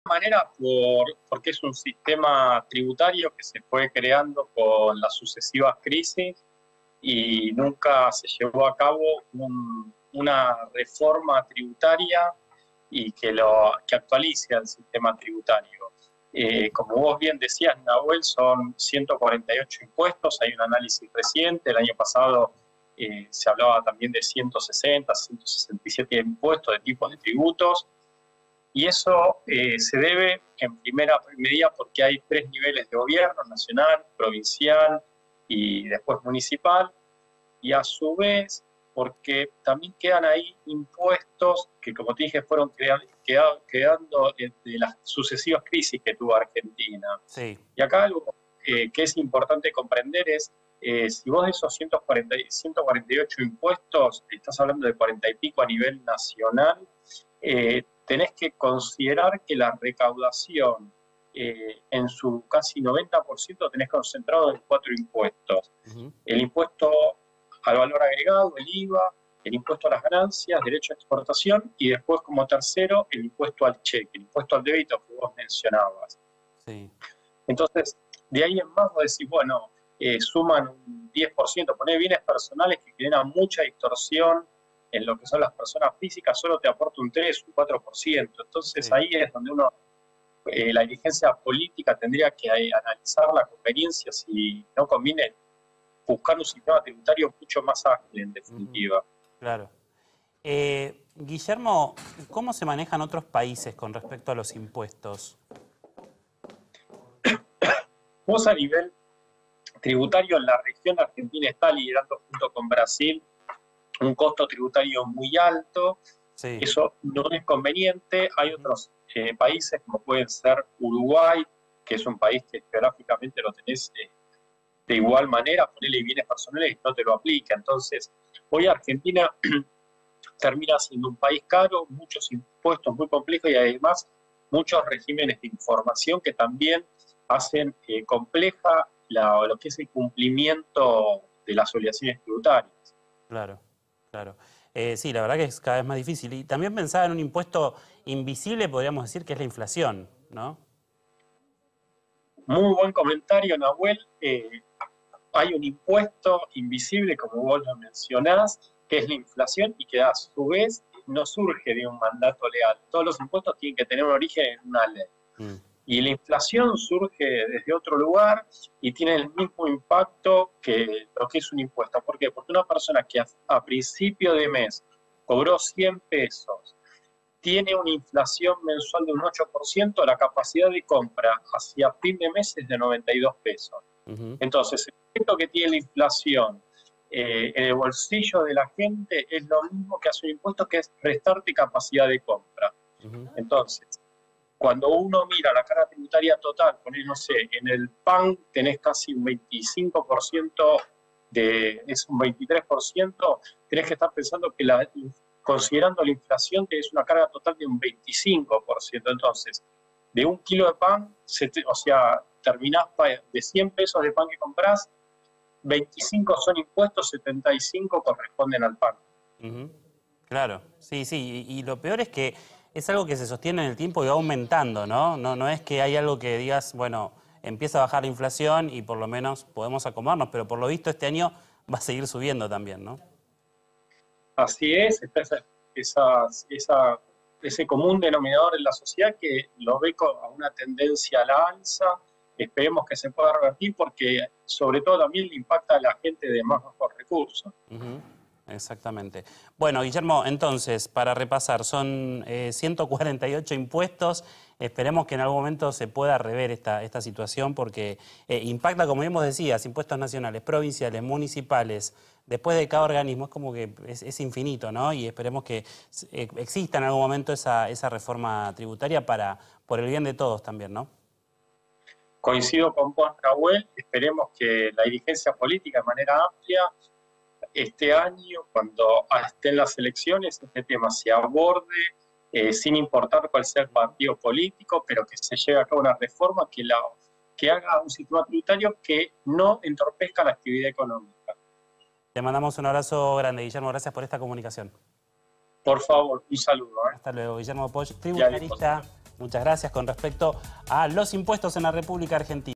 manera porque es un sistema tributario que se fue creando con las sucesivas crisis y nunca se llevó a cabo una reforma tributaria y que actualice el sistema tributario. Como vos bien decías, Nahuel, son 148 impuestos, hay un análisis reciente, el año pasado se hablaba también de 160, 167 impuestos de tipos de tributos, y eso se debe en primera medida porque hay 3 niveles de gobierno: nacional, provincial y después municipal, y a su vez porque también quedan ahí impuestos que, como te dije, fueron quedando de las sucesivas crisis que tuvo Argentina. Sí. Y acá algo que es importante comprender es, si vos de esos 148 impuestos, estás hablando de 40 y pico a nivel nacional, tenés que considerar que la recaudación en su casi 90% tenés concentrado en 4 impuestos. El impuesto al valor agregado, el IVA, el impuesto a las ganancias, derecho a exportación, y después como tercero el impuesto al cheque, el impuesto al débito que vos mencionabas. Sí. Entonces, de ahí en más vos decís, bueno, suman un 10%, poner bienes personales que generan mucha distorsión en lo que son las personas físicas, solo te aporta un 3, un 4%. Entonces Sí. ahí es donde la dirigencia política tendría que analizar la conveniencia, si no conviene buscar un sistema tributario mucho más ágil, en definitiva. Claro. Guillermo, ¿cómo se manejan otros países con respecto a los impuestos? Vos a nivel tributario en la región, Argentina está liderando junto con Brasil un costo tributario muy alto. Sí. Eso no es conveniente. Hay otros países como pueden ser Uruguay, que es un país que geográficamente lo tenés de igual manera, ponerle bienes personales y no te lo aplica. Entonces, hoy Argentina termina siendo un país caro, muchos impuestos muy complejos y además muchos regímenes de información que también hacen compleja lo que es el cumplimiento de las obligaciones tributarias. Claro, claro. Sí, la verdad que es cada vez más difícil. Y también pensaba en un impuesto invisible, podríamos decir, que es la inflación, ¿no? Muy buen comentario, Nahuel. Hay un impuesto invisible, como vos lo mencionás, que es la inflación y que a su vez no surge de un mandato legal. Todos los impuestos tienen que tener un origen en una ley. Y la inflación surge desde otro lugar y tiene el mismo impacto que lo que es un impuesto. ¿Por qué? Porque una persona que a principio de mes cobró 100 pesos, tiene una inflación mensual de un 8%, la capacidad de compra hacia fin de mes es de 92 pesos. Entonces, el efecto que tiene la inflación en el bolsillo de la gente es lo mismo que hace un impuesto, que es restarte capacidad de compra. Entonces, cuando uno mira la carga tributaria total, ponés, no sé, en el pan tenés casi un 25%, es un 23%, tenés que estar pensando que considerando la inflación tenés una carga total de un 25%. Entonces, de un kilo de pan, o sea, terminás de 100 pesos de pan que comprás, 25 son impuestos, 75 corresponden al pan. Claro, sí, sí. Y lo peor es que es algo que se sostiene en el tiempo y va aumentando, ¿no? No es que hay algo que digas, bueno, empieza a bajar la inflación y por lo menos podemos acomodarnos, pero por lo visto este año va a seguir subiendo también, ¿no? Así es, está ese común denominador en la sociedad que lo ve con una tendencia a la alza. Esperemos que se pueda revertir porque sobre todo también le impacta a la gente de más bajos recursos. Exactamente. Bueno, Guillermo, entonces, para repasar, son 148 impuestos. Esperemos que en algún momento se pueda rever esta situación porque impacta, como bien vos decías, impuestos nacionales, provinciales, municipales. Después de cada organismo es como que es infinito, ¿no? Y esperemos que exista en algún momento esa reforma tributaria por el bien de todos también, ¿no? Coincido con vos, Raúl. Esperemos que la dirigencia política de manera amplia este año, cuando estén las elecciones, este tema se aborde sin importar cuál sea el partido político, pero que se lleve a cabo una reforma que haga un sistema tributario que no entorpezca la actividad económica. Te mandamos un abrazo grande, Guillermo. Gracias por esta comunicación. Por favor, un saludo. Hasta luego, Guillermo Poch, tributarista. Muchas gracias con respecto a los impuestos en la República Argentina.